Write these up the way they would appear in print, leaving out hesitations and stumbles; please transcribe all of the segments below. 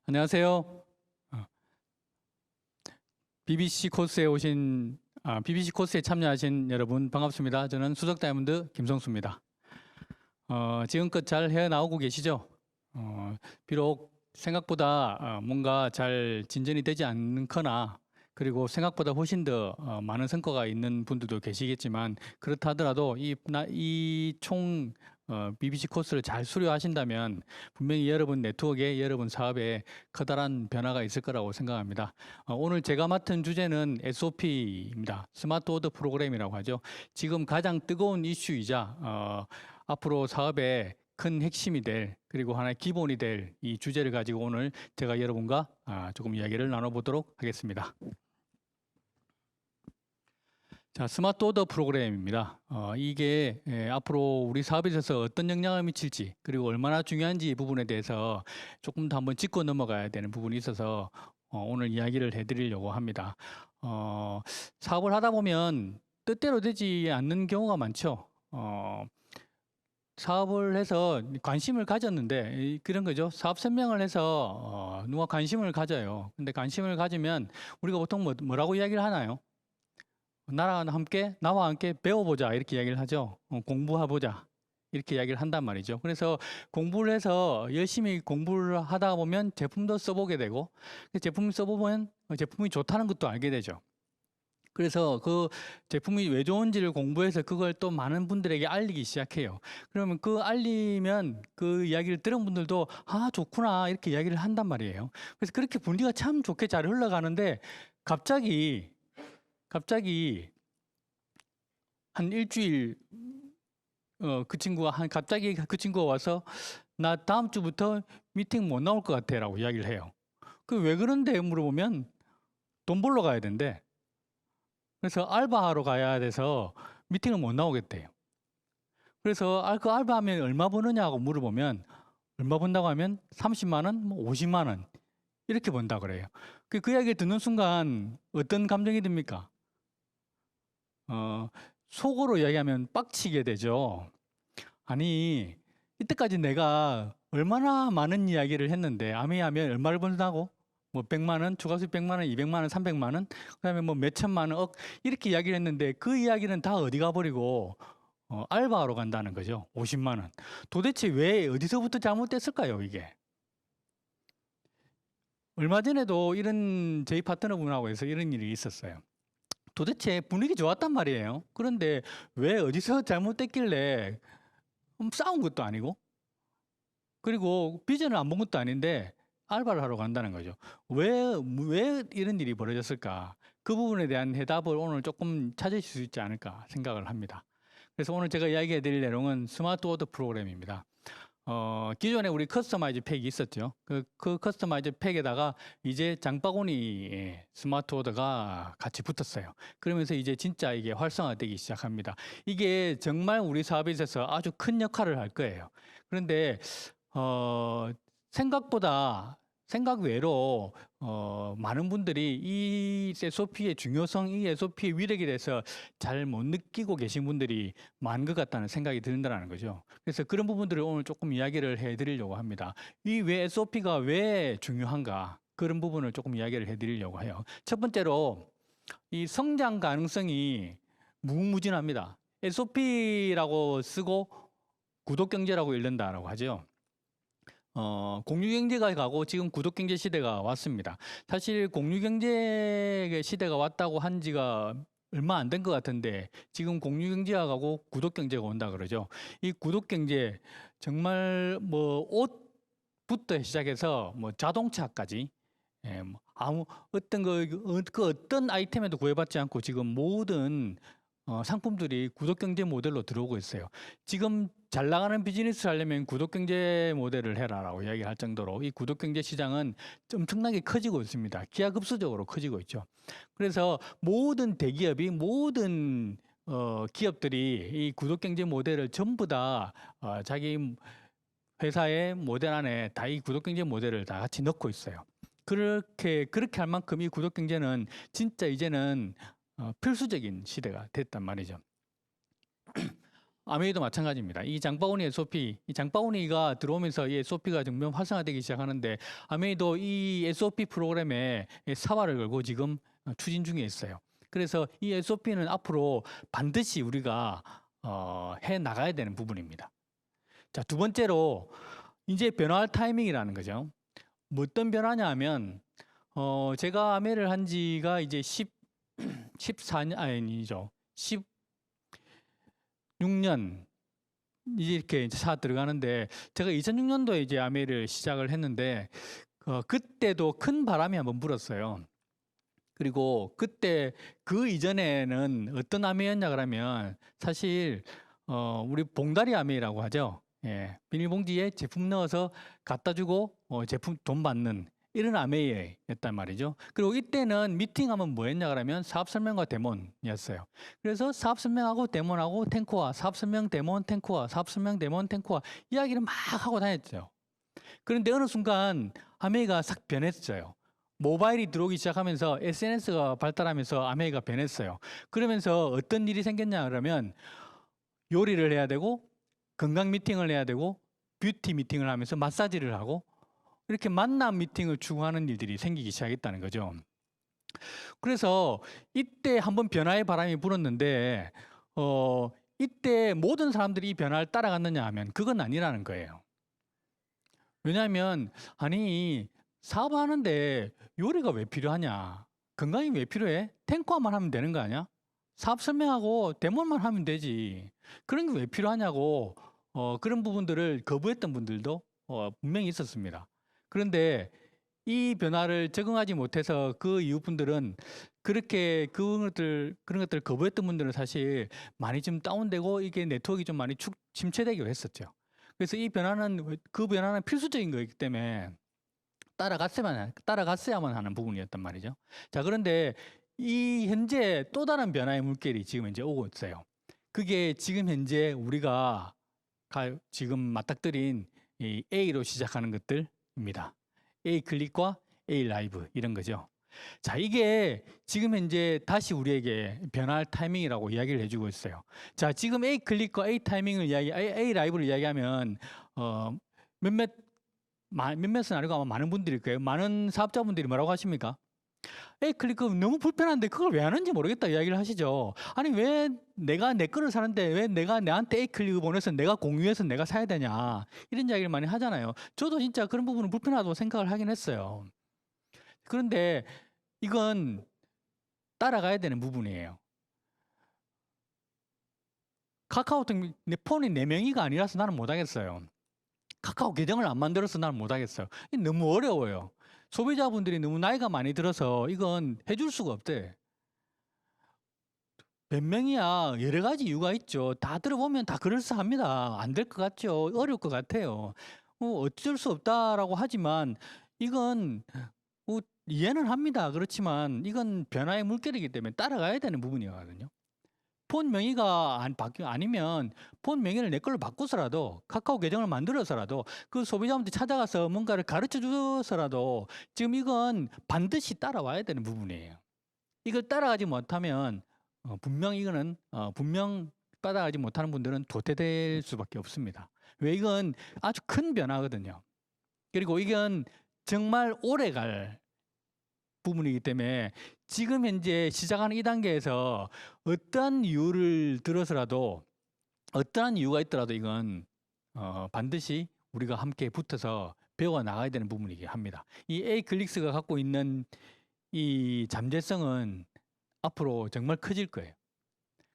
안녕하세요. 어, BBC 코스에 오신 BBC 코스에 참여하신 여러분 반갑습니다. 저는 수석 다이아몬드 김성수입니다. 지금껏 잘 헤어나오고 계시죠? 비록 생각보다 뭔가 잘 진전이 되지 않거나 그리고 생각보다 훨씬 더 많은 성과가 있는 분들도 계시겠지만 그렇다 하더라도 이총 BBC 코스를 잘 수료하신다면 분명히 여러분 네트워크에 여러분 사업에 커다란 변화가 있을 거라고 생각합니다. 오늘 제가 맡은 주제는 SOP입니다. 스마트 오더 프로그램이라고 하죠. 지금 가장 뜨거운 이슈이자 앞으로 사업의 큰 핵심이 될 그리고 하나의 기본이 될 이 주제를 가지고 오늘 제가 여러분과 조금 이야기를 나눠보도록 하겠습니다. 자, 스마트 오더 프로그램입니다. 이게 앞으로 우리 사업에 있어서 어떤 영향을 미칠지 그리고 얼마나 중요한지 이 부분에 대해서 조금 더 한번 짚고 넘어가야 되는 부분이 있어서 오늘 이야기를 해드리려고 합니다. 사업을 하다 보면 뜻대로 되지 않는 경우가 많죠. 사업을 해서 관심을 가졌는데 그런 거죠. 사업 설명을 해서 누가 관심을 가져요. 근데 관심을 가지면 우리가 보통 뭐라고 이야기를 하나요? 나와 함께 배워보자 이렇게 이야기를 하죠. 공부해보자 이렇게 이야기를 한단 말이죠. 그래서 공부를 해서 열심히 공부를 하다 보면 제품도 써보게 되고 제품 써보면 제품이 좋다는 것도 알게 되죠. 그래서 그 제품이 왜 좋은지를 공부해서 그걸 또 많은 분들에게 알리기 시작해요. 그러면 그 알리면 그 이야기를 들은 분들도 좋구나 이렇게 이야기를 한단 말이에요. 그래서 그렇게 분위기가 참 좋게 잘 흘러가는데 갑자기 한 일주일 갑자기 그 친구가 와서 나 다음 주부터 미팅 못 나올 것 같아라고 이야기를 해요. 그 왜 그런데 물어보면 돈 벌러 가야 된대. 그래서 알바하러 가야 돼서 미팅을 못 나오겠대요. 그래서 그 알바하면 얼마 버느냐고 물어보면 얼마 번다고 하면 30만 원, 50만 원 이렇게 번다 그래요. 그 이야기를 듣는 순간 어떤 감정이 듭니까? 속으로 이야기하면 빡치게 되죠. 아니, 이때까지 내가 얼마나 많은 이야기를 했는데, 아미하면 얼마를 번다고? 뭐 100만 원, 추가 수익 100만 원, 200만 원, 300만 원, 그다음에 뭐 몇천만 원, 이렇게 이야기를 했는데 그 이야기는 다 어디 가버리고 알바하러 간다는 거죠. 50만 원. 도대체 왜 어디서부터 잘못됐을까요, 이게? 얼마 전에도 이런 저희 파트너분하고 해서 이런 일이 있었어요. 도대체 분위기 좋았단 말이에요. 그런데 왜 어디서 잘못됐길래 싸운 것도 아니고 그리고 비전을 안 본 것도 아닌데 알바를 하러 간다는 거죠. 왜 이런 일이 벌어졌을까? 그 부분에 대한 해답을 오늘 조금 찾으실 수 있지 않을까 생각을 합니다. 그래서 오늘 제가 이야기해 드릴 내용은 스마트 오더 프로그램입니다. 기존에 우리 커스터마이즈 팩이 있었죠. 그 커스터마이즈 팩에다가 이제 장바구니 스마트 오더가 같이 붙었어요. 그러면서 이제 진짜 이게 활성화되기 시작합니다. 이게 정말 우리 사업에 있어서 아주 큰 역할을 할 거예요. 그런데 생각 외로 많은 분들이 이 SOP의 중요성, 이 SOP의 위력에 대해서 잘 못 느끼고 계신 분들이 많은 것 같다는 생각이 든다는 거죠. 그래서 그런 부분들을 오늘 조금 이야기를 해드리려고 합니다. SOP가 왜 중요한가? 그런 부분을 조금 이야기를 해드리려고 해요. 첫 번째로 이 성장 가능성이 무궁무진합니다. SOP라고 쓰고 구독경제라고 읽는다라고 하죠. 공유경제가 가고 지금 구독경제 시대가 왔습니다. 사실 공유경제 시대가 왔다고 한 지가 얼마 안 된 것 같은데 지금 공유경제가 가고 구독경제가 온다 그러죠. 이 구독경제 정말 뭐 옷부터 시작해서 뭐 자동차까지 뭐 어떤 어떤 아이템에도 구애받지 않고 지금 모든 상품들이 구독경제 모델로 들어오고 있어요. 지금 잘 나가는 비즈니스를 하려면 구독경제 모델을 해라라고 이야기할 정도로 이 구독경제 시장은 엄청나게 커지고 있습니다. 기하급수적으로 커지고 있죠. 그래서 모든 대기업이 모든 기업들이 이 구독경제 모델을 전부 다 자기 회사의 모델 안에 다 이 구독경제 모델을 다 같이 넣고 있어요. 그렇게 할 만큼 이 구독경제는 진짜 이제는 필수적인 시대가 됐단 말이죠. 아메이도 마찬가지입니다. 이 장바구니 SOP, 이 장바구니가 들어오면서 이 SOP가 점점 활성화되기 시작하는데 아메이도 이 SOP 프로그램에 사활을 걸고 지금 추진 중에 있어요. 그래서 이 SOP는 앞으로 반드시 우리가 해 나가야 되는 부분입니다. 자, 두 번째로 이제 변화할 타이밍이라는 거죠. 뭐 어떤 변화냐 하면 제가 아메를 한 지가 이제 14년 아니죠. 16년 이제 이렇게 차 들어가는데 제가 2006년도에 이제 아메를 시작을 했는데 그때도 큰 바람이 한번 불었어요. 그리고 그때 그 이전에는 어떤 아메였냐 그러면 사실 우리 봉다리 아메이라고 하죠. 예, 비닐봉지에 제품 넣어서 갖다 주고 제품 돈 받는 이런 아메이였단 말이죠. 그리고 이때는 미팅하면 뭐 했냐 그러면 사업 설명과 데몬이었어요. 그래서 사업 설명하고 데몬하고 탱코와 사업 설명 데몬 탱코와 사업 설명 데몬 탱코와 이야기를 막 하고 다녔죠. 그런데 어느 순간 아메이가 싹 변했어요. 모바일이 들어오기 시작하면서 SNS가 발달하면서 아메이가 변했어요. 그러면서 어떤 일이 생겼냐 그러면 요리를 해야 되고 건강 미팅을 해야 되고 뷰티 미팅을 하면서 마사지를 하고 이렇게 만남 미팅을 추구하는 일들이 생기기 시작했다는 거죠. 그래서 이때 한번 변화의 바람이 불었는데 이때 모든 사람들이 이 변화를 따라갔느냐 하면 그건 아니라는 거예요. 왜냐하면 아니 사업하는데 요리가 왜 필요하냐? 건강이 왜 필요해? 탱커만 하면 되는 거 아니야? 사업 설명하고 데모만 하면 되지. 그런 게 왜 필요하냐고 그런 부분들을 거부했던 분들도 분명히 있었습니다. 그런데 이 변화를 적응하지 못해서 그 이웃 분들은 그렇게 그런 것들 거부했던 분들은 사실 많이 좀 다운되고 이게 네트워크가 좀 많이 침체되기도 했었죠. 그래서 이 변화는 그 변화는 필수적인 거기 때문에 따라갔어야만 하는 부분이었단 말이죠. 자, 그런데 이 현재 또 다른 변화의 물결이 지금 이제 오고 있어요. 그게 지금 현재 우리가 지금 맞닥뜨린 이 A로 시작하는 것들입니다. A 클릭과 A 라이브 이런 거죠. 자, 이게 지금 현재 다시 우리에게 변화할 타이밍이라고 이야기를 해주고 있어요. 자, 지금 A 클릭과 A 타이밍을 A 라이브를 이야기하면 몇몇은 아니고 아마 많은 분들일 거예요. 많은 사업자분들이 뭐라고 하십니까? 에이 클릭 너무 불편한데 그걸 왜 하는지 모르겠다 이야기를 하시죠. 아니 왜 내가 내 거를 사는데 왜 내가 내한테 에이 클릭 보내서 내가 공유해서 내가 사야 되냐 이런 이야기를 많이 하잖아요. 저도 진짜 그런 부분은 불편하다고 생각을 하긴 했어요. 그런데 이건 따라가야 되는 부분이에요. 카카오톡 내 폰이 4명이가 아니라서 나는 못하겠어요. 카카오 계정을 안 만들어서 나는 못하겠어요. 너무 어려워요. 소비자분들이 너무 나이가 많이 들어서 이건 해줄 수가 없대. 몇 명이야 여러 가지 이유가 있죠. 다 들어보면 다 그럴싸합니다. 안 될 것 같죠. 어려울 것 같아요. 어쩔 수 없다라고 하지만 이건 이해는 합니다. 그렇지만 이건 변화의 물결이기 때문에 따라가야 되는 부분이거든요. 폰 명의가 아니면 폰 명의를 내 걸로 바꿔서라도 카카오 계정을 만들어서라도 그 소비자한테 찾아가서 뭔가를 가르쳐 줘서라도 지금 이건 반드시 따라와야 되는 부분이에요. 이걸 따라가지 못하면 분명 이거는 분명 따라가지 못하는 분들은 도태될 수밖에 없습니다. 왜 이건 아주 큰 변화거든요. 그리고 이건 정말 오래 갈 부분이기 때문에 지금 현재 시작하는 이 단계에서 어떠한 이유를 들어서라도 어떠한 이유가 있더라도 이건 반드시 우리가 함께 붙어서 배워 나가야 되는 부분이긴 합니다. 이 A 클릭스가 갖고 있는 이 잠재성은 앞으로 정말 커질 거예요.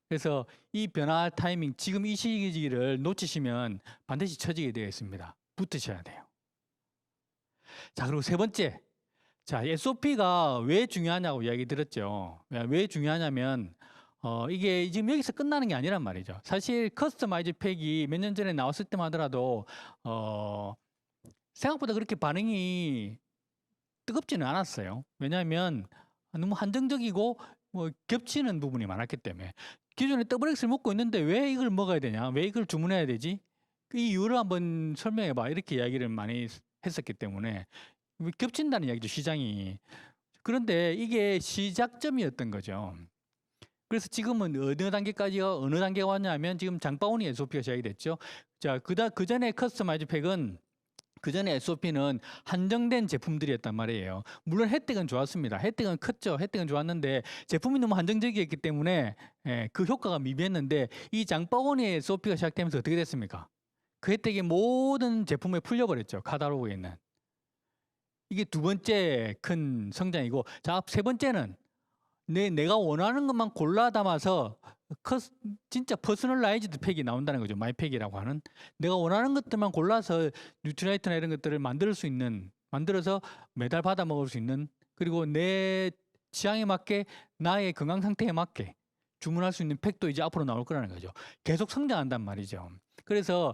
그래서 이 변화 타이밍 지금 이 시기를 놓치시면 반드시 처지게 되어 있습니다. 붙으셔야 돼요. 자, 그리고 세 번째. 자, SOP가 왜 중요하냐고 이야기 들었죠. 왜 중요하냐면 이게 지금 여기서 끝나는 게 아니란 말이죠. 사실 커스터마이즈 팩이 몇 년 전에 나왔을 때만 하더라도 생각보다 그렇게 반응이 뜨겁지는 않았어요. 왜냐하면 너무 한정적이고 뭐 겹치는 부분이 많았기 때문에 기존에 더블엑스를 먹고 있는데 왜 이걸 먹어야 되냐? 왜 이걸 주문해야 되지? 이 이유를 한번 설명해봐. 이렇게 이야기를 많이 했었기 때문에 겹친다는 이야기죠, 시장이. 그런데 이게 시작점이었던 거죠. 그래서 지금은 어느 단계가 왔냐면 지금 장바구니 SOP가 시작이 됐죠. 자, 그 전에 커스터마이즈 팩은 그 전에 SOP는 한정된 제품들이었단 말이에요. 물론 혜택은 좋았습니다. 혜택은 컸죠. 혜택은 좋았는데 제품이 너무 한정적이었기 때문에 그 효과가 미비했는데 이 장바구니 SOP가 시작되면서 어떻게 됐습니까? 그 혜택이 모든 제품에 풀려버렸죠. 카탈로그에 있는. 이게 두 번째 큰 성장이고, 자, 세 번째는 내가 원하는 것만 골라 담아서 진짜 퍼스널라이즈드 팩이 나온다는 거죠. 마이팩이라고 하는. 내가 원하는 것들만 골라서 뉴트라이트나 이런 것들을 만들어서 매달 받아 먹을 수 있는, 그리고 내 취향에 맞게 나의 건강 상태에 맞게 주문할 수 있는 팩도 이제 앞으로 나올 거라는 거죠. 계속 성장한단 말이죠. 그래서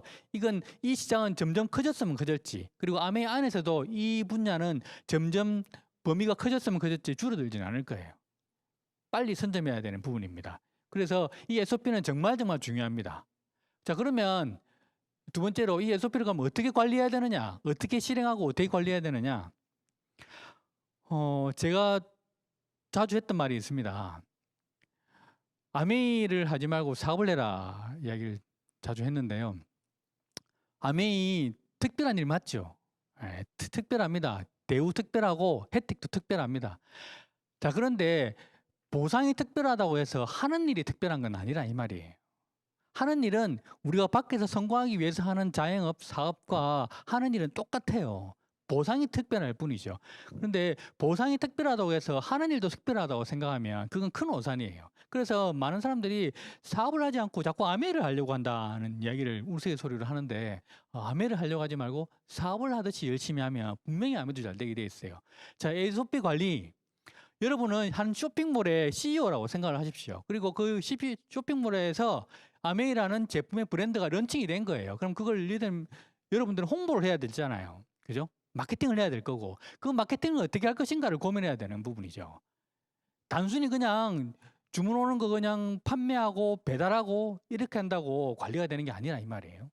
이 시장은 점점 커졌으면 커졌지. 그리고 아메 안에서도 이 분야는 점점 범위가 커졌으면 커졌지 줄어들지는 않을 거예요. 빨리 선점해야 되는 부분입니다. 그래서 이 SOP는 정말 중요합니다. 자, 그러면 두 번째로 이 SOP를 그럼 어떻게 관리해야 되느냐? 어떻게 실행하고 어떻게 관리해야 되느냐? 제가 자주 했던 말이 있습니다. 아메이를 하지 말고 사업을 해라 이야기를 자주 했는데요. 아메이 특별한 일 맞죠? 특별합니다. 대우 특별하고 혜택도 특별합니다. 자, 그런데 보상이 특별하다고 해서 하는 일이 특별한 건 아니라 이 말이에요. 하는 일은 우리가 밖에서 성공하기 위해서 하는 자영업 사업과 하는 일은 똑같아요. 보상이 특별할 뿐이죠. 그런데 보상이 특별하다고 해서 하는 일도 특별하다고 생각하면 그건 큰 오산이에요. 그래서 많은 사람들이 사업을 하지 않고 자꾸 아메를 하려고 한다는 이야기를 우스갯소리로 하는데, 아메를 하려고 하지 말고 사업을 하듯이 열심히 하면 분명히 아메도 잘 되게 돼 있어요. 자, SOP 관리. 여러분은 한 쇼핑몰의 CEO라고 생각을 하십시오. 그리고 그 쇼핑몰에서 아메이라는 제품의 브랜드가 런칭이 된 거예요. 그럼 그걸 여러분들은 홍보를 해야 되잖아요. 그죠? 마케팅을 해야 될 거고, 그 마케팅을 어떻게 할 것인가를 고민해야 되는 부분이죠. 단순히 그냥 주문 오는 거 그냥 판매하고 배달하고 이렇게 한다고 관리가 되는 게 아니라 이 말이에요.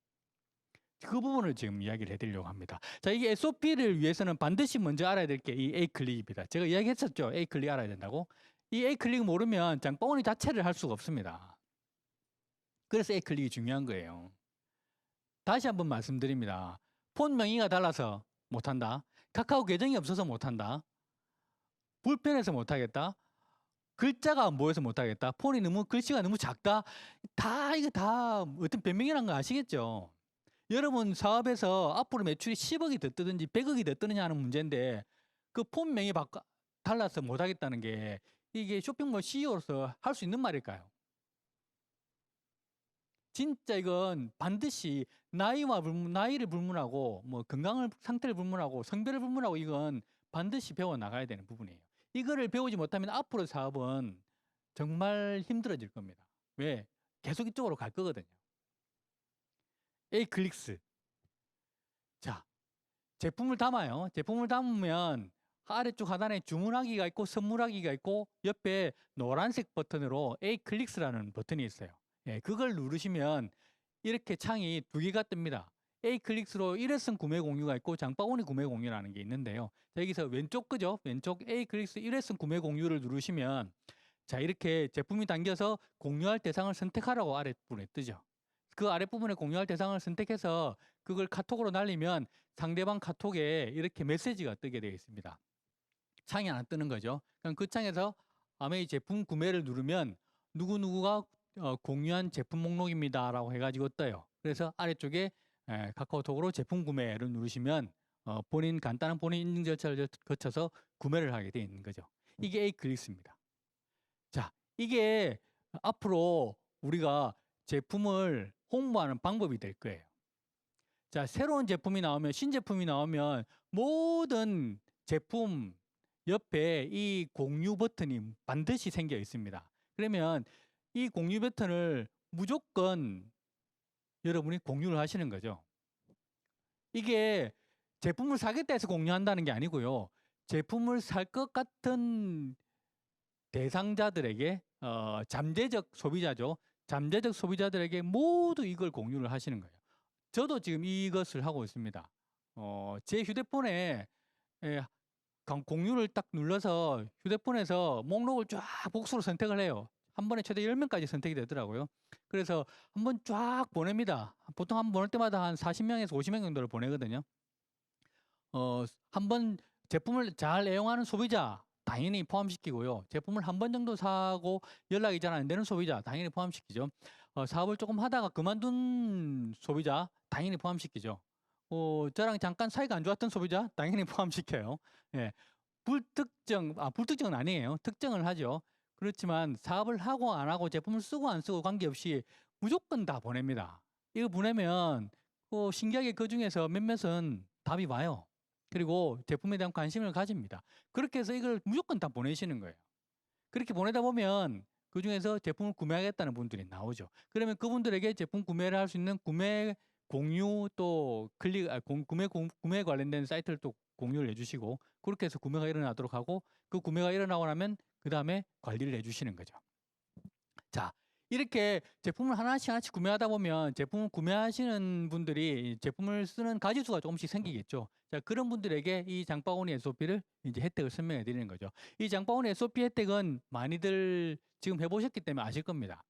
그 부분을 지금 이야기를 해드리려고 합니다. 자, 이게 SOP를 위해서는 반드시 먼저 알아야 될 게 이 A클릭입니다. 제가 이야기했었죠. A클릭 알아야 된다고. 이 A클릭 모르면 장바구니 자체를 할 수가 없습니다. 그래서 A클릭이 중요한 거예요. 다시 한번 말씀드립니다. 폰 명의가 달라서 못한다. 카카오 계정이 없어서 못한다. 불편해서 못하겠다. 글자가 안 보여서 못하겠다. 글씨가 너무 작다. 이거 다 어떤 변명이란 거 아시겠죠? 여러분 사업에서 앞으로 매출이 10억이 더 뜨든지 100억이 더 뜨느냐 하는 문제인데 그 폰명이 달라서 못하겠다는 게 이게 쇼핑몰 CEO로서 할 수 있는 말일까요? 진짜 이건 반드시 나이를 불문하고 뭐 건강 상태를 불문하고 성별을 불문하고 이건 반드시 배워 나가야 되는 부분이에요. 이거를 배우지 못하면 앞으로 사업은 정말 힘들어질 겁니다. 왜? 계속 이쪽으로 갈 거거든요. A클릭스. 자, 제품을 담아요. 제품을 담으면 아래쪽 하단에 주문하기가 있고 선물하기가 있고 옆에 노란색 버튼으로 A클릭스라는 버튼이 있어요. 예, 그걸 누르시면 이렇게 창이 두 개가 뜹니다. A클릭스로 일회성 구매 공유가 있고 장바구니 구매 공유라는 게 있는데요. 자, 여기서 왼쪽 그죠? 왼쪽 A클릭스 일회성 구매 공유를 누르시면 자, 이렇게 제품이 담겨서 공유할 대상을 선택하라고 아랫부분에 뜨죠. 그 아랫부분에 공유할 대상을 선택해서 그걸 카톡으로 날리면 상대방 카톡에 이렇게 메시지가 뜨게 되어 있습니다. 창이 하나 뜨는 거죠. 그럼 그 창에서 아메이 제품 구매를 누르면 누구누구가 공유한 제품 목록입니다 라고 해가지고 떠요. 그래서 아래쪽에 카카오톡으로 제품 구매를 누르시면 간단한 본인 인증 절차를 거쳐서 구매를 하게 되어 있는 거죠. 이게 A클릭스입니다. 자, 이게 앞으로 우리가 제품을 홍보하는 방법이 될 거예요. 자, 새로운 제품이 나오면 신제품이 나오면 모든 제품 옆에 이 공유 버튼이 반드시 생겨 있습니다. 그러면 이 공유 버튼을 무조건 여러분이 공유를 하시는 거죠. 이게 제품을 사겠다 해서 공유한다는 게 아니고요. 제품을 살 것 같은 대상자들에게 잠재적 소비자죠. 잠재적 소비자들에게 모두 이걸 공유를 하시는 거예요. 저도 지금 이것을 하고 있습니다. 제 휴대폰에 공유를 딱 눌러서 휴대폰에서 목록을 쫙 복수로 선택을 해요. 한 번에 최대 10명까지 선택이 되더라고요. 그래서 한번 쫙 보냅니다. 보통 한 번 보낼 때마다 한 40명에서 50명 정도를 보내거든요. 한번 제품을 잘 애용하는 소비자 당연히 포함시키고요. 제품을 한 번 정도 사고 연락이 잘 안 되는 소비자 당연히 포함시키죠. 사업을 조금 하다가 그만둔 소비자 당연히 포함시키죠. 저랑 잠깐 사이가 안 좋았던 소비자 당연히 포함시켜요. 예. 불특정은 아니에요. 특정을 하죠. 그렇지만 사업을 하고 안 하고 제품을 쓰고 안 쓰고 관계없이 무조건 다 보냅니다. 이거 보내면 신기하게 그중에서 몇몇은 답이 와요. 그리고 제품에 대한 관심을 가집니다. 그렇게 해서 이걸 무조건 다 보내시는 거예요. 그렇게 보내다 보면 그중에서 제품을 구매하겠다는 분들이 나오죠. 그러면 그분들에게 제품 구매를 할 수 있는 구매 공유 또 구매 관련된 사이트를 또 공유를 해주시고 그렇게 해서 구매가 일어나도록 하고 그 구매가 일어나고 나면 그 다음에 관리를 해주시는 거죠. 자, 이렇게 제품을 하나씩 구매하다 보면 제품을 구매하시는 분들이 제품을 쓰는 가지수가 조금씩 생기겠죠. 자, 그런 분들에게 이 장바구니 SOP를 이제 혜택을 설명해 드리는 거죠. 이 장바구니 SOP 혜택은 많이들 지금 해보셨기 때문에 아실 겁니다.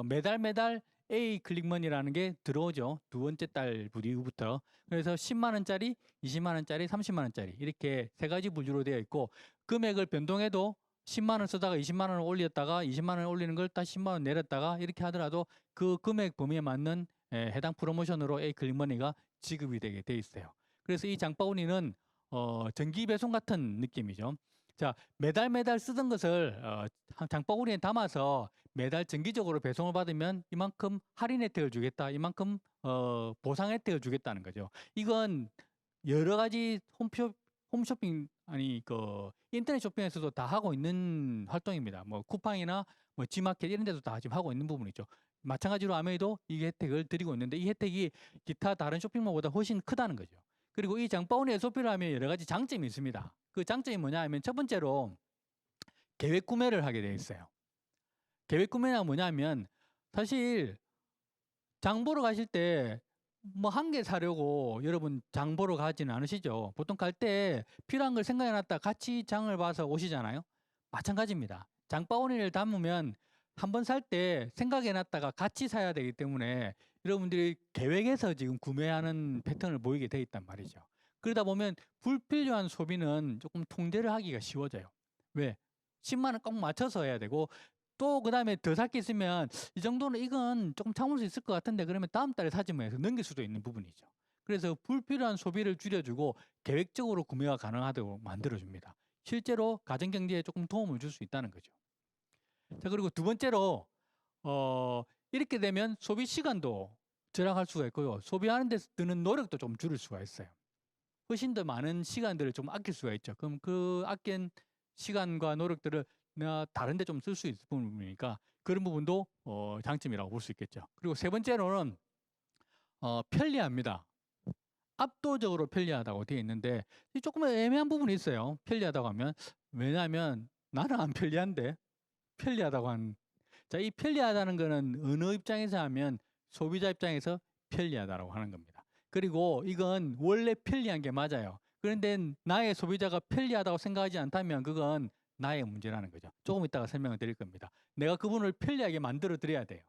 매달 A 클릭머니라는 게 들어오죠. 두 번째 달 이후부터. 그래서 10만 원짜리, 20만 원짜리, 30만 원짜리 이렇게 세 가지 분류로 되어 있고 금액을 변동해도 10만 원 쓰다가 20만 원을 올렸다가 20만 원을 올리는 걸 다시 10만 원 내렸다가 이렇게 하더라도 그 금액 범위에 맞는 해당 프로모션으로 A 클릭머니가 지급이 되게 돼 있어요. 그래서 이 장바구니는 정기 배송 같은 느낌이죠. 자, 매달 쓰던 것을 장바구니에 담아서 매달 정기적으로 배송을 받으면 이만큼 할인 혜택을 주겠다, 이만큼 보상 혜택을 주겠다는 거죠. 이건 여러 가지 홈쇼핑 인터넷 쇼핑에서도 다 하고 있는 활동입니다. 뭐 쿠팡이나 뭐 G마켓 이런 데도 다 지금 하고 있는 부분이죠. 마찬가지로 아메이도 이 혜택을 드리고 있는데 이 혜택이 기타 다른 쇼핑몰보다 훨씬 크다는 거죠. 그리고 이 장바구니 SOP를 하면 여러 가지 장점이 있습니다. 그 장점이 뭐냐 하면 첫 번째로 계획 구매를 하게 돼 있어요. 계획 구매가 뭐냐면 사실 장 보러 가실 때 뭐 한 개 사려고 여러분 장 보러 가지는 않으시죠. 보통 갈 때 필요한 걸 생각해 놨다 같이 장을 봐서 오시잖아요. 마찬가지입니다. 장바구니를 담으면 한번 살 때 생각해 놨다가 같이 사야 되기 때문에 여러분들이 계획해서 지금 구매하는 패턴을 보이게 돼 있단 말이죠. 그러다 보면 불필요한 소비는 조금 통제를 하기가 쉬워져요. 왜? 10만 원 꼭 맞춰서 해야 되고 또 그다음에 더 살 게 있으면 이 정도는 이건 조금 참을 수 있을 것 같은데 그러면 다음 달에 사지 뭐 해서 넘길 수도 있는 부분이죠. 그래서 불필요한 소비를 줄여주고 계획적으로 구매가 가능하도록 만들어줍니다. 실제로 가정경제에 조금 도움을 줄 수 있다는 거죠. 자, 그리고 두 번째로 이렇게 되면 소비 시간도 절약할 수가 있고요. 소비하는 데 드는 노력도 좀 줄일 수가 있어요. 훨씬 더 많은 시간들을 좀 아낄 수가 있죠. 그럼 그 아낀 시간과 노력들을 내가 다른 데 좀 쓸 수 있는 부분이니까 그런 부분도 장점이라고 볼 수 있겠죠. 그리고 세 번째로는 편리합니다. 압도적으로 편리하다고 되어 있는데 조금 애매한 부분이 있어요. 편리하다고 하면 왜냐하면 나는 안 편리한데 편리하다고 한 자, 이 편리하다는 거는 어느 입장에서 하면 소비자 입장에서 편리하다고 하는 겁니다. 그리고 이건 원래 편리한 게 맞아요. 그런데 나의 소비자가 편리하다고 생각하지 않다면 그건 나의 문제라는 거죠. 조금 이따가 설명을 드릴 겁니다. 내가 그분을 편리하게 만들어 드려야 돼요.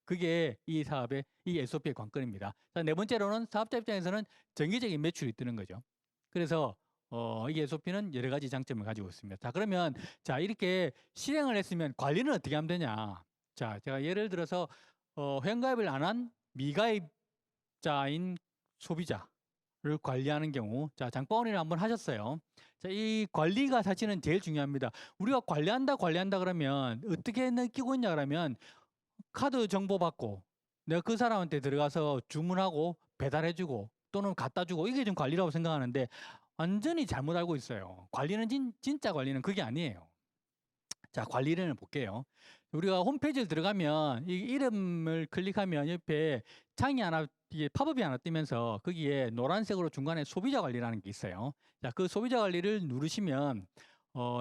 그게 이 사업의 이 SOP의 관건입니다. 자, 네 번째로는 사업자 입장에서는 정기적인 매출이 뜨는 거죠. 그래서 이 SOP는 여러 가지 장점을 가지고 있습니다. 자, 그러면 자, 이렇게 실행을 했으면 관리는 어떻게 하면 되냐? 자, 제가 예를 들어서 회원가입을 안 한 미가입자인 소비자를 관리하는 경우, 자, 장바구니를 한번 하셨어요. 자, 이 관리가 사실은 제일 중요합니다. 우리가 관리한다 그러면 어떻게 느끼고 있냐 그러면 카드 정보 받고 내가 그 사람한테 들어가서 주문하고 배달해주고 또는 갖다주고 이게 좀 관리라고 생각하는데 완전히 잘못 알고 있어요. 관리는 진짜 관리는 그게 아니에요. 자, 관리를 볼게요. 우리가 홈페이지를 들어가면 이 이름을 클릭하면 옆에 창이 하나 이게 팝업이 하나 뜨면서 거기에 노란색으로 중간에 소비자 관리라는 게 있어요. 자, 그 소비자 관리를 누르시면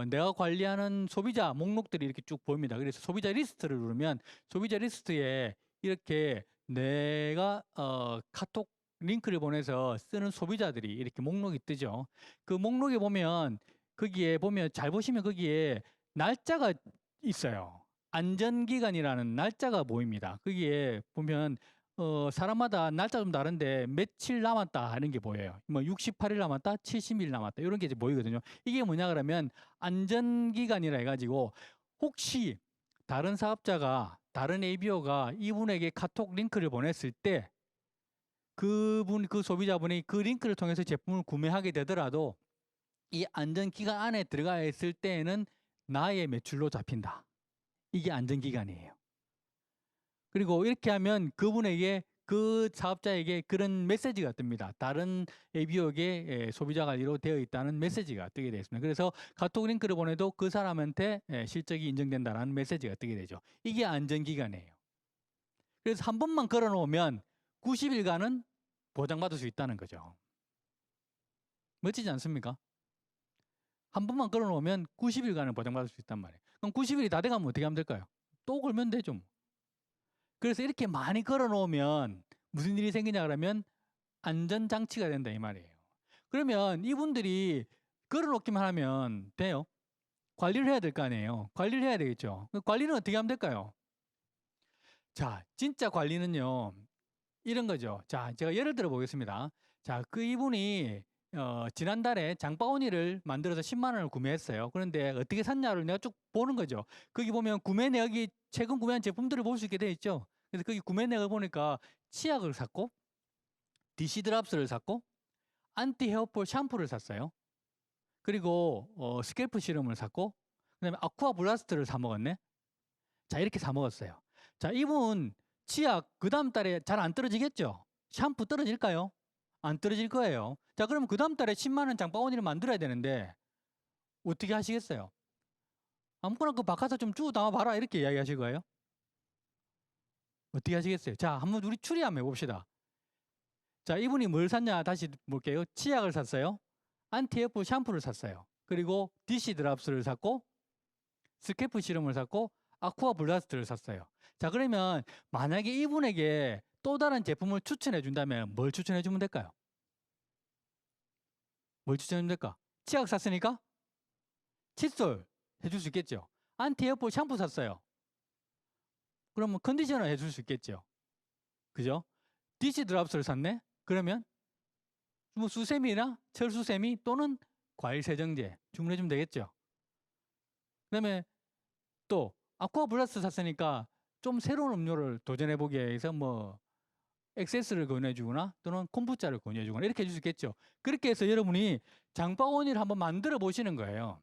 내가 관리하는 소비자 목록들이 이렇게 쭉 보입니다. 그래서 소비자 리스트를 누르면 소비자 리스트에 이렇게 내가 카톡 링크를 보내서 쓰는 소비자들이 이렇게 목록이 뜨죠. 그 목록에 보면 거기에 보면 잘 보시면 거기에 날짜가 있어요. 안전기간이라는 날짜가 보입니다. 거기에 보면 사람마다 날짜 좀 다른데 며칠 남았다 하는 게 보여요. 뭐 68일 남았다, 70일 남았다 이런 게 이제 보이거든요. 이게 뭐냐 그러면 안전기간이라 해가지고 혹시 다른 사업자가 다른 ABO가 이분에게 카톡 링크를 보냈을 때 그 소비자분이 그 링크를 통해서 제품을 구매하게 되더라도 이 안전기간 안에 들어가 있을 때에는 나의 매출로 잡힌다. 이게 안전기간이에요. 그리고 이렇게 하면 그분에게 그 사업자에게 그런 메시지가 뜹니다. 다른 ABO에게 소비자 관리로 되어 있다는 메시지가 뜨게 되어 있습니다. 그래서 카톡 링크를 보내도 그 사람한테 실적이 인정된다는 메시지가 뜨게 되죠. 이게 안전기간이에요. 그래서 한 번만 걸어놓으면 90일간은 보장받을 수 있다는 거죠. 멋지지 않습니까? 한 번만 걸어놓으면 90일간은 보장받을 수 있단 말이에요. 그럼 90일이 다 돼가면 어떻게 하면 될까요? 또 걸면 되죠. 뭐. 그래서 이렇게 많이 걸어놓으면 무슨 일이 생기냐 그러면 안전장치가 된다 이 말이에요. 그러면 이분들이 걸어놓기만 하면 돼요? 관리를 해야 될 거 아니에요. 관리를 해야 되겠죠. 관리는 어떻게 하면 될까요? 자, 진짜 관리는요. 이런 거죠. 자, 제가 예를 들어 보겠습니다. 자, 그 이분이 지난달에 장바구니를 만들어서 10만 원을 구매했어요. 그런데 어떻게 샀냐를 내가 쭉 보는 거죠. 거기 보면 구매 내역이 최근 구매한 제품들을 볼 수 있게 돼 있죠. 그래서 거기 구매 내역을 보니까 치약을 샀고 DC 드랍스를 샀고 안티 헤어폴 샴푸를 샀어요. 그리고 스캘프 시럼을 샀고 그다음에 아쿠아 블라스트를 사 먹었네. 자, 이렇게 사 먹었어요. 자, 이분 치약 그 다음 달에 잘 안 떨어지겠죠? 샴푸 떨어질까요? 안 떨어질 거예요. 자, 그러면 그 다음 달에 10만 원 장바구니를 만들어야 되는데 어떻게 하시겠어요? 아무거나 그 바카서 좀 주워 담아봐라 이렇게 이야기하실 거예요? 어떻게 하시겠어요? 자, 한번 우리 추리 한번 해봅시다. 자, 이분이 뭘 샀냐 다시 볼게요. 치약을 샀어요. 안티에프 샴푸를 샀어요. 그리고 DC 드랍스를 샀고 스캐프 시럼을 샀고 아쿠아 블라스트를 샀어요. 자, 그러면 만약에 이분에게 또 다른 제품을 추천해 준다면 뭘 추천해 주면 될까요? 뭘 추천해 주면 될까? 치약 샀으니까 칫솔 해줄 수 있겠죠. 안티에프 샴푸 샀어요. 그러면 컨디셔너 해줄 수 있겠죠. 그죠? DC 드랍스를 샀네? 그러면 뭐 수세미나 철수세미 또는 과일 세정제 주문해 주면 되겠죠. 그다음에 또 아쿠아 블라스트 샀으니까 좀 새로운 음료를 도전해 보기 위해서 뭐 엑세스를 권해 주거나 또는 콤부차를 권해 주거나 이렇게 해줄 수 있겠죠. 그렇게 해서 여러분이 장바구니를 한번 만들어 보시는 거예요.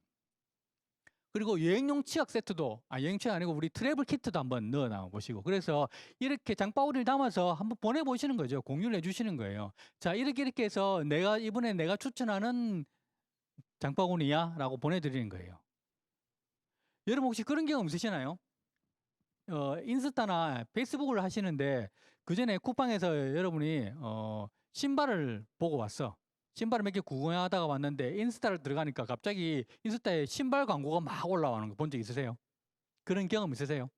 그리고 여행용 치약 세트도 여행 치약 아니고 우리 트래블 키트도 한번 넣어 놔 보시고 그래서 이렇게 장바구니를 담아서 한번 보내 보시는 거죠. 공유를 해 주시는 거예요. 자, 이렇게 해서 이번에 내가 추천하는 장바구니야라고 보내 드리는 거예요. 여러분 혹시 그런 경험 있으시나요? 인스타나 페이스북을 하시는데 그 전에 쿠팡에서 여러분이 신발을 보고 왔어. 신발을 몇 개 구경하다가 왔는데 인스타를 들어가니까 갑자기 인스타에 신발 광고가 막 올라오는 거 본 적 있으세요? 그런 경험 있으세요?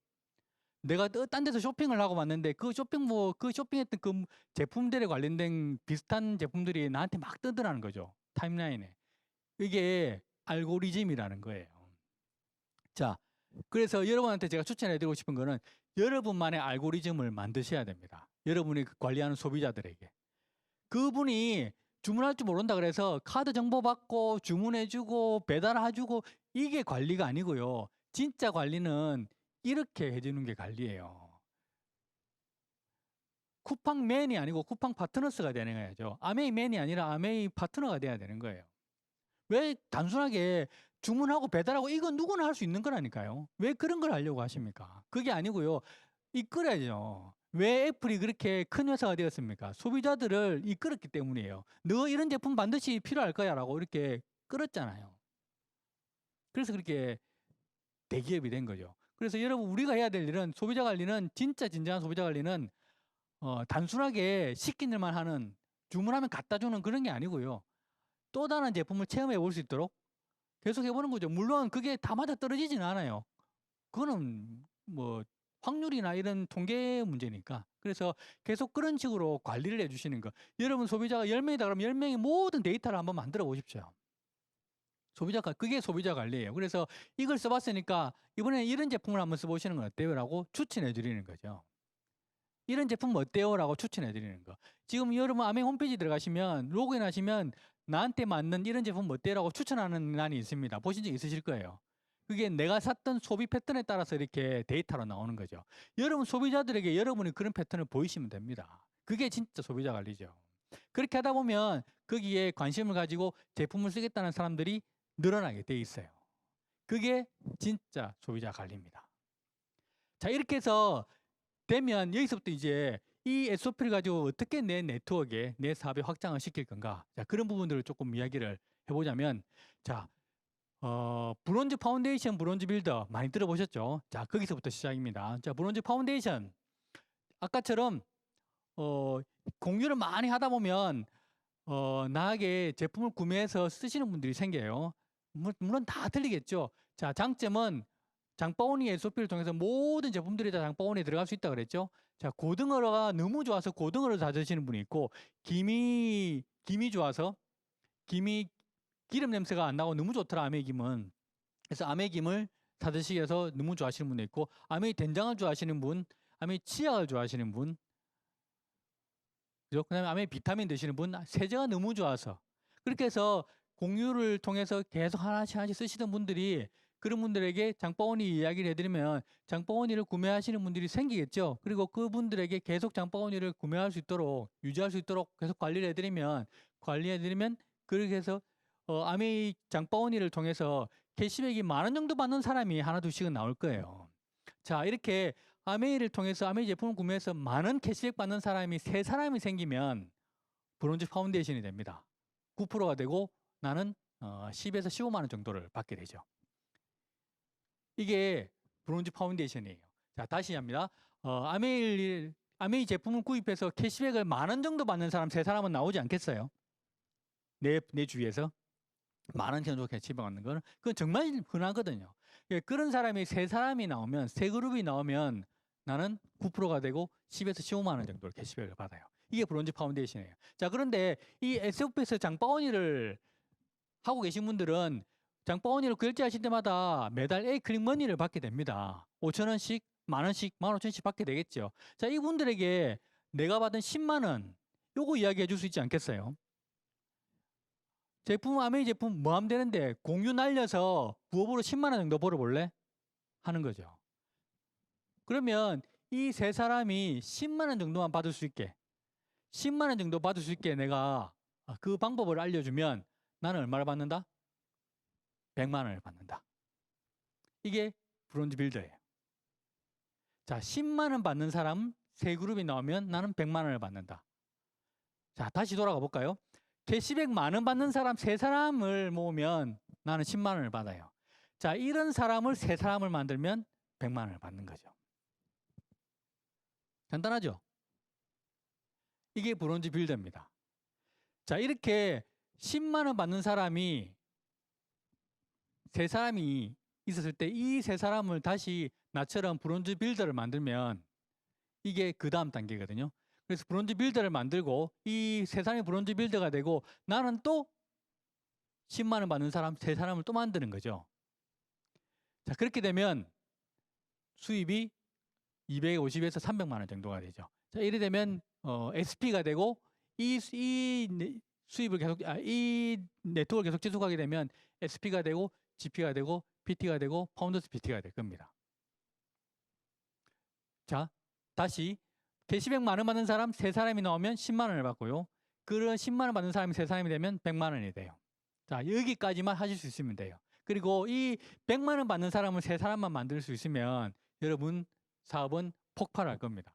내가 딴 데서 쇼핑을 하고 왔는데 그 쇼핑했던 그 제품들에 관련된 비슷한 제품들이 나한테 막 뜨더라는 거죠. 타임라인에. 이게 알고리즘이라는 거예요. 자, 그래서 여러분한테 제가 추천해드리고 싶은 거는 여러분만의 알고리즘을 만드셔야 됩니다. 여러분이 관리하는 소비자들에게. 그분이 주문할 줄 모른다 그래서 카드 정보 받고 주문해주고 배달해주고 이게 관리가 아니고요. 진짜 관리는 이렇게 해주는 게 관리예요. 쿠팡맨이 아니고 쿠팡 파트너스가 되는 거죠. 아메이맨이 아니라 아메이 파트너가 돼야 되는 거예요. 왜 단순하게 주문하고 배달하고 이건 누구나 할 수 있는 거라니까요. 왜 그런 걸 하려고 하십니까? 그게 아니고요. 이끌어야죠. 왜 애플이 그렇게 큰 회사가 되었습니까? 소비자들을 이끌었기 때문이에요. 너 이런 제품 반드시 필요할 거야 라고 이렇게 끌었잖아요. 그래서 그렇게 대기업이 된 거죠. 그래서 여러분 우리가 해야 될 일은 소비자 관리는 진짜 진정한 소비자 관리는 단순하게 시킨 일만 하는 주문하면 갖다 주는 그런 게 아니고요. 또 다른 제품을 체험해 볼 수 있도록 계속 해보는 거죠. 물론 그게 다 맞아 떨어지지는 않아요. 그거는 뭐 확률이나 이런 통계 문제니까. 그래서 계속 그런 식으로 관리를 해주시는 거. 여러분 소비자가 10명이다 그러면 10명의 모든 데이터를 한번 만들어 보십시오. 그게 소비자 관리예요. 그래서 이걸 써봤으니까 이번에 이런 제품을 한번 써보시는 건 어때요? 라고 추천해 드리는 거죠. 이런 제품 어때요? 라고 추천해 드리는 거. 지금 여러분 아메 홈페이지 들어가시면 로그인 하시면 나한테 맞는 이런 제품 어때요? 라고 추천하는欄이 있습니다. 보신 적 있으실 거예요. 그게 내가 샀던 소비 패턴에 따라서 이렇게 데이터로 나오는 거죠. 여러분 소비자들에게 여러분이 그런 패턴을 보이시면 됩니다. 그게 진짜 소비자 관리죠. 그렇게 하다 보면 거기에 관심을 가지고 제품을 쓰겠다는 사람들이 늘어나게 돼 있어요. 그게 진짜 소비자 관리입니다. 자, 이렇게 해서 되면 여기서부터 이제 이 SOP를 가지고 어떻게 내 네트워크에 내 사업에 확장을 시킬 건가. 자, 그런 부분들을 조금 이야기를 해보자면, 자, 브론즈 파운데이션, 브론즈 빌더 많이 들어보셨죠? 자, 거기서부터 시작입니다. 자, 브론즈 파운데이션. 아까처럼 공유를 많이 하다 보면 나에게 제품을 구매해서 쓰시는 분들이 생겨요. 물론 다 틀리겠죠. 자, 장점은 장바구니 SOP를 통해서 모든 제품들이 다 장바구니에 들어갈 수 있다 그랬죠. 자, 고등어가 너무 좋아서 고등어를 사드시는 분이 있고, 김이 좋아서 기름 냄새가 안 나고 너무 좋더라, 아메김은. 그래서 아메김을 사드시기 위해서 너무 좋아하시는 분도 있고, 아메 된장을 좋아하시는 분, 아메 치약을 좋아하시는 분, 그죠? 그다음에 아메 비타민 드시는 분, 세제가 너무 좋아서. 그렇게 해서 공유를 통해서 계속 하나씩 쓰시던 분들이 그런 분들에게 장바구니 이야기를 해드리면 장바구니를 구매하시는 분들이 생기겠죠. 그리고 그분들에게 계속 장바구니를 구매할 수 있도록 유지할 수 있도록 계속 관리를 해드리면 그렇게 해서 아메이 장바구니를 통해서 캐시백이 10,000원 정도 받는 사람이 하나 둘씩은 나올 거예요. 자, 이렇게 아메이를 통해서 아메이 제품을 구매해서 많은 캐시백 받는 사람이 3사람이 생기면 브론즈 파운데이션이 됩니다. 9%가 되고 나는 10에서 15만 원 정도를 받게 되죠. 이게 브론즈 파운데이션이에요. 자, 다시 합니다. 아메이 제품을 구입해서 캐시백을 10,000원 정도 받는 사람 3사람은 나오지 않겠어요? 내 주위에서 10,000원 정도 캐시백 받는 거는 그건 정말 흔하거든요. 예, 그런 사람이 3사람이 나오면 3그룹이 나오면 나는 9%가 되고 10에서 15만 원 정도를 캐시백을 받아요. 이게 브론즈 파운데이션이에요. 자, 그런데 이 SF에서 장바구니를 하고 계신 분들은 장바구니를 결제하실 때마다 매달 A 클릭머니를 받게 됩니다. 5,000원씩, 10,000원씩, 15,000원씩 받게 되겠죠. 자, 이분들에게 내가 받은 10만 원, 요거 이야기해 줄 수 있지 않겠어요? 아메이 제품 뭐 하면 되는데 공유 날려서 부업으로 10만 원 정도 벌어볼래? 하는 거죠. 그러면 이 3사람이 10만 원 정도만 받을 수 있게 10만 원 정도 받을 수 있게 내가 그 방법을 알려주면 나는 얼마를 받는다? 100만 원을 받는다. 이게 브론즈 빌더예요. 자, 10만 원 받는 사람 3그룹이 나오면 나는 100만 원을 받는다. 자, 다시 돌아가 볼까요? 캐시백 10,000원 받는 사람 3사람을 모으면 나는 10만 원을 받아요. 자, 이런 사람을 3사람을 만들면 100만 원을 받는 거죠. 간단하죠? 이게 브론즈 빌더입니다. 자, 이렇게 10만 원 받는 사람이 3사람이 있었을 때 이 3사람을 다시 나처럼 브론즈 빌더를 만들면 이게 그 다음 단계거든요. 그래서 브론즈 빌더를 만들고 이 3사람이 브론즈 빌더가 되고 나는 또 10만 원 받는 사람 3사람을 또 만드는 거죠. 자, 그렇게 되면 수입이 250에서 300만 원 정도가 되죠. 자, 이래 되면 SP가 되고 이 수입을 계속 이 네트워크를 계속 지속하게 되면 SP가 되고 GP가 되고 PT가 되고 파운더스 PT가 될 겁니다. 자, 다시 캐시백 10,000원 받는 사람 3사람이 나오면 10만 원을 받고요. 그런 10만 원 받는 사람이 3사람이 되면 100만 원이 돼요. 자, 여기까지만 하실 수 있으면 돼요. 그리고 이 100만 원 받는 사람을 3사람만 만들 수 있으면 여러분 사업은 폭발할 겁니다.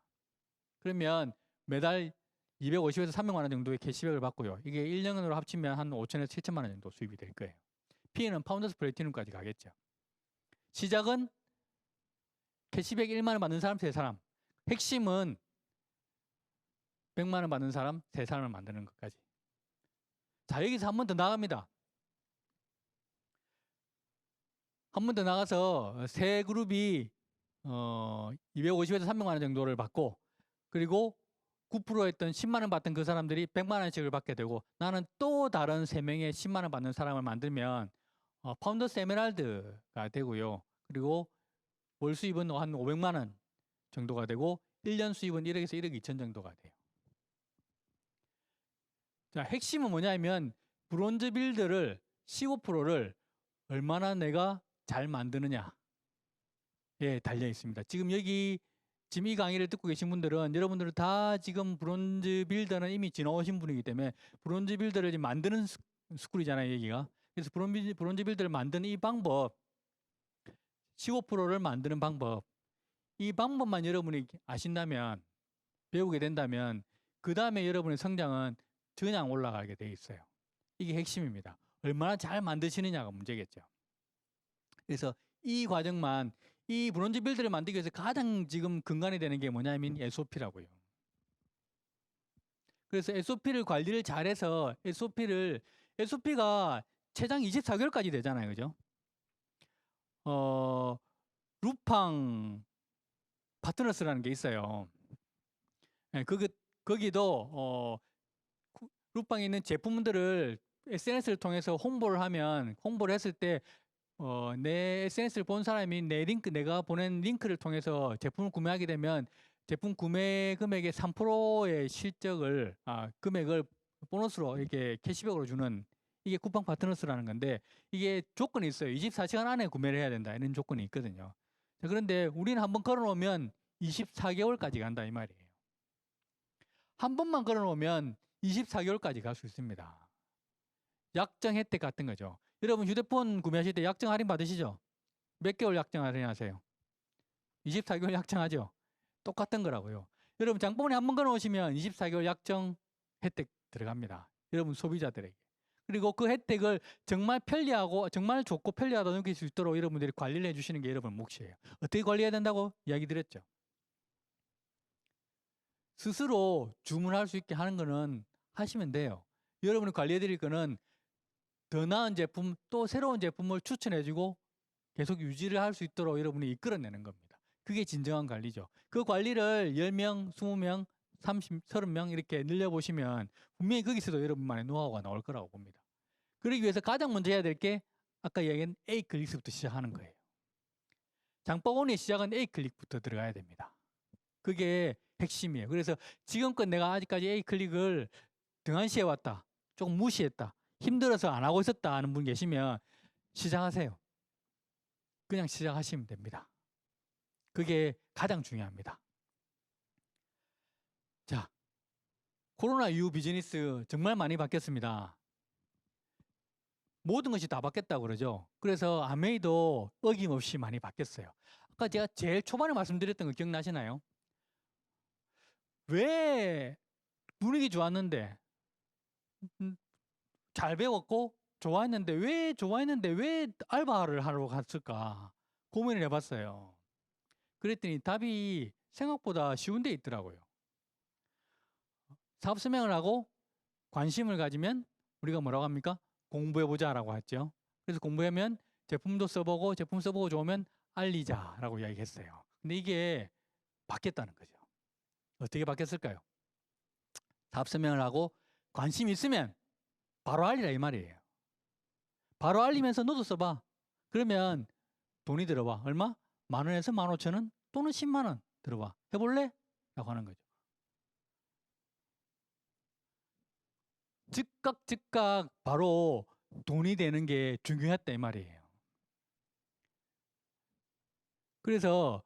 그러면 매달 250에서 300만 원 정도의 캐시백을 받고요. 이게 1년으로 합치면 한 5천에서 7천만 원 정도 수입이 될 거예요. P는 파운더스 플래티넘까지 가겠죠. 시작은 캐시백 1만 원 받는 사람 3사람. 핵심은 100만 원 받는 사람 3사람을 만드는 것까지. 자, 여기서 한 번 더 나갑니다. 한 번 더 나가서 3그룹이 250에서 300만 원 정도를 받고 그리고 9% 했던 10만 원 받던 그 사람들이 100만 원씩을 받게 되고 나는 또 다른 3명의 10만 원 받는 사람을 만들면 파운더스 에메랄드가 되고요. 그리고 월 수입은 한 500만 원 정도가 되고 1년 수입은 1억에서 1억 2천 정도가 돼요. 자, 핵심은 뭐냐면 브론즈 빌드를 15%를 얼마나 내가 잘 만드느냐에 달려 있습니다. 지금 이 강의를 듣고 계신 분들은 여러분들은 다 지금 브론즈 빌더는 이미 지나오신 분이기 때문에 브론즈 빌더를 지금 만드는 스쿨이잖아요, 여기가. 그래서 브론즈 빌더를 만드는 이 방법, 15%를 만드는 방법, 이 방법만 여러분이 아신다면, 배우게 된다면 그 다음에 여러분의 성장은 그냥 올라가게 돼 있어요. 이게 핵심입니다. 얼마나 잘 만드시느냐가 문제겠죠. 그래서 이 과정만, 이 브론즈 빌드를 만들기 위해서 가장 지금 근간이 되는 게 뭐냐면 SOP라고요. 그래서 SOP를 관리를 잘해서 SOP가 최장 24개월까지 되잖아요. 그죠? 루팡 파트너스라는 게 있어요. 네, 거기도 루팡에 있는 제품들을 SNS를 통해서 홍보를 했을 때 내 SNS를 본 사람이 내가 보낸 링크를 통해서 제품을 구매하게 되면 제품 구매 금액의 3%의 금액을 보너스로 이렇게 캐시백으로 주는 이게 쿠팡 파트너스라는 건데 이게 조건이 있어요. 24시간 안에 구매를 해야 된다 이런 조건이 있거든요. 자, 그런데 우리는 한번 걸어놓으면 24개월까지 간다 이 말이에요. 한 번만 걸어놓으면 24개월까지 갈 수 있습니다. 약정 혜택 같은 거죠. 여러분 휴대폰 구매하실 때 약정 할인 받으시죠? 몇 개월 약정 할인하세요? 24개월 약정하죠? 똑같은 거라고요. 여러분 장바구니 한 번 걸어놓으시면 24개월 약정 혜택 들어갑니다. 여러분 소비자들에게. 그리고 그 혜택을 정말 편리하고 정말 좋고 편리하다고 느낄 수 있도록 여러분들이 관리를 해주시는 게 여러분 몫이에요. 어떻게 관리해야 된다고 이야기 드렸죠? 스스로 주문할 수 있게 하는 거는 하시면 돼요. 여러분이 관리해 드릴 거는 더 나은 제품 또 새로운 제품을 추천해주고 계속 유지를 할 수 있도록 여러분이 이끌어내는 겁니다. 그게 진정한 관리죠. 그 관리를 10명, 20명, 30, 30명 이렇게 늘려보시면 분명히 거기서도 여러분만의 노하우가 나올 거라고 봅니다. 그러기 위해서 가장 먼저 해야 될 게 아까 이야기한 A 클릭부터 시작하는 거예요. 장바구니 시작은 A 클릭부터 들어가야 됩니다. 그게 핵심이에요. 그래서 지금껏 내가 아직까지 A 클릭을 등한시해 왔다. 조금 무시했다. 힘들어서 안 하고 있었다 하는 분 계시면 시작하세요. 그냥 시작하시면 됩니다. 그게 가장 중요합니다. 자, 코로나 이후 비즈니스 정말 많이 바뀌었습니다. 모든 것이 다 바뀌었다고 그러죠. 그래서 아메이도 어김없이 많이 바뀌었어요. 아까 제가 제일 초반에 말씀드렸던 거 기억나시나요? 왜 분위기 좋았는데 잘 배웠고 좋아했는데 왜 알바를 하러 갔을까 고민을 해봤어요. 그랬더니 답이 생각보다 쉬운 데 있더라고요. 사업 설명을 하고 관심을 가지면 우리가 뭐라고 합니까? 공부해보자라고 했죠. 그래서 공부하면 제품 써보고 좋으면 알리자라고 이야기했어요. 근데 이게 바뀌었다는 거죠. 어떻게 바뀌었을까요? 사업 설명을 하고 관심 있으면 바로 알리라 이 말이에요. 바로 알리면서 너도 써봐. 그러면 돈이 들어와. 얼마? 10,000원에서 15,000원 또는 100,000원 들어와. 해볼래? 라고 하는 거죠. 즉각 바로 돈이 되는 게 중요했다 이 말이에요. 그래서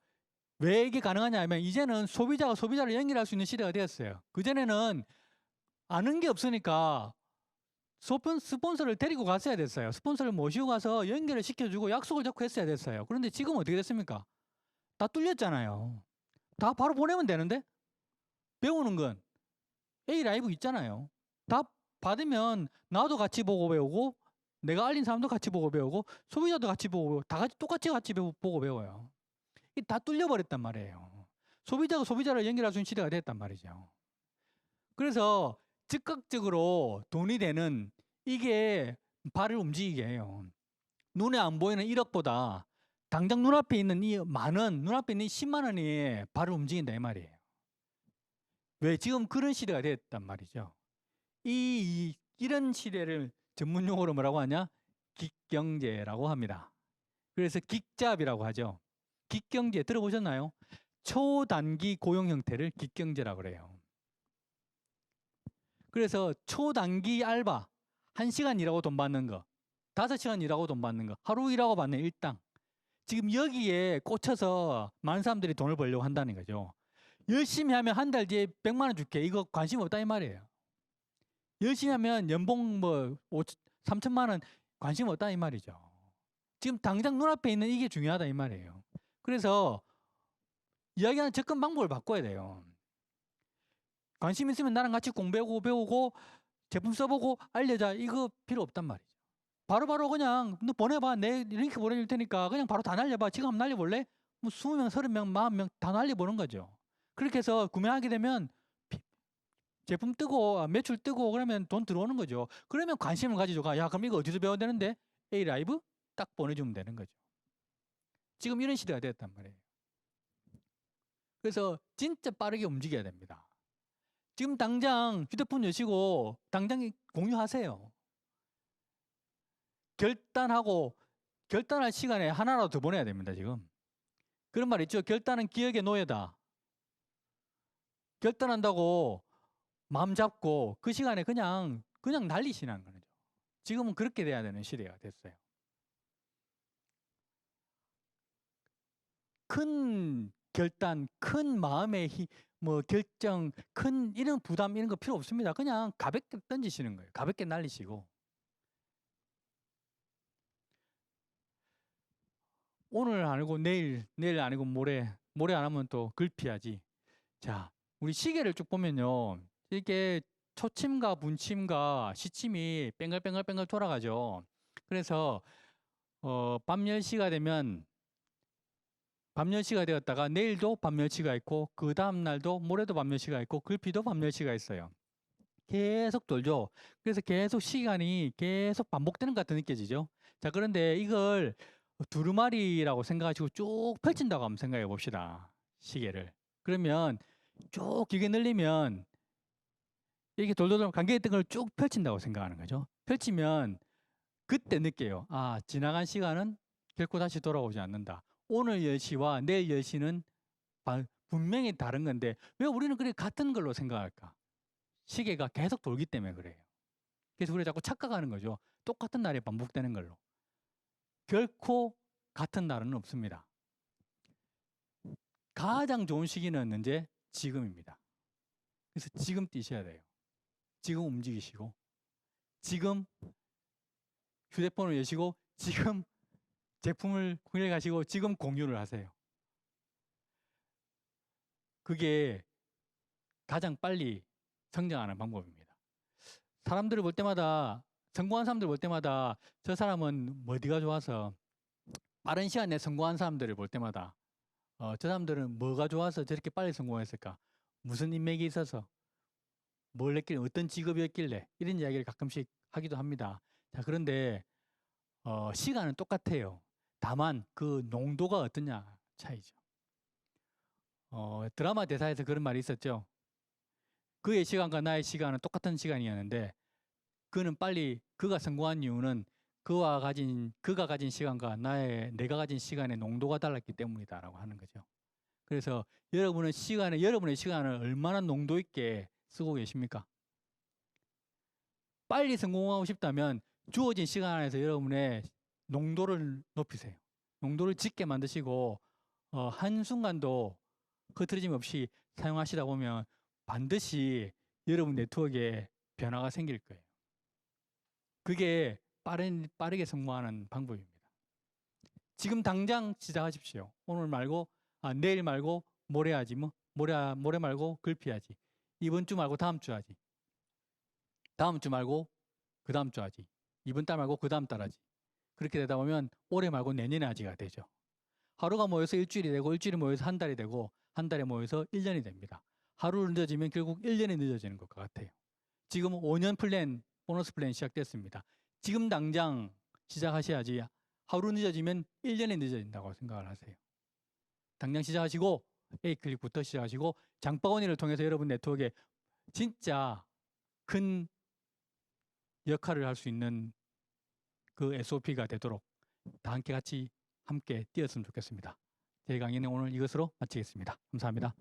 왜 이게 가능하냐 하면 이제는 소비자가 소비자를 연결할 수 있는 시대가 되었어요. 그전에는 아는 게 없으니까 스폰서를 데리고 갔어야 됐어요. 스폰서를 모시고 가서 연결을 시켜주고 약속을 잡고 했어야 됐어요. 그런데 지금 어떻게 됐습니까? 다 뚫렸잖아요. 다 바로 보내면 되는데? 배우는 건 A 라이브 있잖아요. 다 받으면 나도 같이 보고 배우고 내가 알린 사람도 같이 보고 배우고 소비자도 같이 보고 배우고 다 같이 똑같이 보고 배워요. 이게 다 뚫려버렸단 말이에요. 소비자가 소비자를 연결할 수 있는 시대가 됐단 말이죠. 그래서 즉각적으로 돈이 되는 이게 발을 움직이게 해요. 눈에 안 보이는 1억보다 당장 눈앞에 있는 눈앞에 있는 10만 원이 발을 움직인다 이 말이에요. 왜? 지금 그런 시대가 됐단 말이죠. 이런 시대를 전문 용어로 뭐라고 하냐? 긱경제라고 합니다. 그래서 긱잡이라고 하죠. 긱경제 들어보셨나요? 초단기 고용 형태를 긱경제라고 그래요. 그래서 초단기 알바, 1시간 일하고 돈 받는 거, 5시간 일하고 돈 받는 거, 하루 일하고 받는 일당. 지금 여기에 꽂혀서 많은 사람들이 돈을 벌려고 한다는 거죠. 열심히 하면 한 달 뒤에 100만 원 줄게. 이거 관심 없다 이 말이에요. 열심히 하면 연봉 뭐 3천만 원 관심 없다 이 말이죠. 지금 당장 눈앞에 있는 이게 중요하다 이 말이에요. 그래서 이야기하는 접근 방법을 바꿔야 돼요. 관심 있으면 나랑 같이 공부하고 배우고 제품 써보고 알려자. 이거 필요 없단 말이죠. 바로바로 그냥 너 보내봐. 내 링크 보내줄 테니까 그냥 바로 다 날려봐. 지금 한번 날려볼래? 뭐 20명, 30명, 40명 다 날려보는 거죠. 그렇게 해서 구매하게 되면 제품 뜨고 매출 뜨고 그러면 돈 들어오는 거죠. 그러면 관심을 가지죠. 야, 그럼 이거 어디서 배워야 되는데? A 라이브 딱 보내주면 되는 거죠. 지금 이런 시대가 됐단 말이에요. 그래서 진짜 빠르게 움직여야 됩니다. 지금 당장 휴대폰 여시고 당장 공유하세요. 결단할 시간에 하나라도 더 보내야 됩니다. 지금 그런 말 있죠. 결단은 기억의 노예다. 결단한다고 마음 잡고 그 시간에 그냥 날리시는 거죠. 지금은 그렇게 돼야 되는 시대가 됐어요. 큰 결단, 큰 마음의 뭐 결정, 큰 이런 부담 이런 거 필요 없습니다. 그냥 가볍게 던지시는 거예요. 가볍게 날리시고. 오늘 안 하고 내일 안 하고 모레 안 하면 또 글피하지. 자, 우리 시계를 쭉 보면요. 이게 초침과 분침과 시침이 뺑글뺑글 돌아가죠. 그래서 밤 10시가 되면 밤 10시가 되었다가 내일도 밤 10시가 있고 그 다음 날도 모레도 밤 10시가 있고 글피도 밤 10시가 있어요. 계속 돌죠. 그래서 계속 시간이 계속 반복되는 것 같은 느껴지죠. 자, 그런데 이걸 두루마리라고 생각하시고 쭉 펼친다고 한번 생각해 봅시다. 시계를. 그러면 쭉 길게 늘리면 이렇게 돌돌돌 간격있던 걸 쭉 펼친다고 생각하는 거죠. 펼치면 그때 느껴요. 아, 지나간 시간은 결코 다시 돌아오지 않는다. 오늘 10시와 내일 10시는 분명히 다른 건데 왜 우리는 그렇게 같은 걸로 생각할까? 시계가 계속 돌기 때문에 그래요. 그래서 우리가 자꾸 착각하는 거죠. 똑같은 날이 반복되는 걸로. 결코 같은 날은 없습니다. 가장 좋은 시기는 언제? 지금입니다. 그래서 지금 뛰셔야 돼요. 지금 움직이시고 지금 휴대폰을 여시고 지금 제품을 구매 가시고 지금 공유를 하세요. 그게 가장 빨리 성장하는 방법입니다. 사람들을 볼 때마다 성공한 사람들 볼 때마다 저 사람은 어디가 좋아서 빠른 시간 내에 성공한 사람들을 볼 때마다 저 사람들은 뭐가 좋아서 저렇게 빨리 성공했을까? 무슨 인맥이 있어서 뭘 했길래 어떤 직업이었길래 이런 이야기를 가끔씩 하기도 합니다. 자, 그런데 시간은 똑같아요. 다만 그 농도가 어떠냐 차이죠. 드라마 대사에서 그런 말이 있었죠. 그의 시간과 나의 시간은 똑같은 시간이었는데 그가 성공한 이유는 그가 가진 시간과 내가 가진 시간의 농도가 달랐기 때문이다라고 하는 거죠. 그래서 여러분의 시간을 얼마나 농도 있게 쓰고 계십니까? 빨리 성공하고 싶다면 주어진 시간 안에서 여러분의 농도를 높이세요. 농도를 짙게 만드시고 한순간도 흐트러짐 없이 사용하시다 보면 반드시 여러분 네트워크에 변화가 생길 거예요. 그게 빠르게 성공하는 방법입니다. 지금 당장 시작하십시오. 오늘 말고 내일 말고 모레 하지 뭐 모레 말고 글피하지. 이번 주 말고 다음 주 하지. 다음 주 말고 그 다음 주 하지. 이번 달 말고 그 다음 달 하지. 그렇게 되다 보면 올해 말고 내년에 하지가 되죠. 하루가 모여서 일주일이 되고 일주일이 모여서 한 달이 되고 한 달에 모여서 1년이 됩니다. 하루를 늦어지면 결국 1년이 늦어지는 것 같아요. 지금 5년 플랜, 보너스 플랜 시작됐습니다. 지금 당장 시작하셔야지 하루 늦어지면 1년이 늦어진다고 생각을 하세요. 당장 시작하시고 A클릭부터 시작하시고 장바구니를 통해서 여러분 네트워크에 진짜 큰 역할을 할 수 있는 그 SOP가 되도록 다 함께 뛰었으면 좋겠습니다. 제 강의는 오늘 이것으로 마치겠습니다. 감사합니다.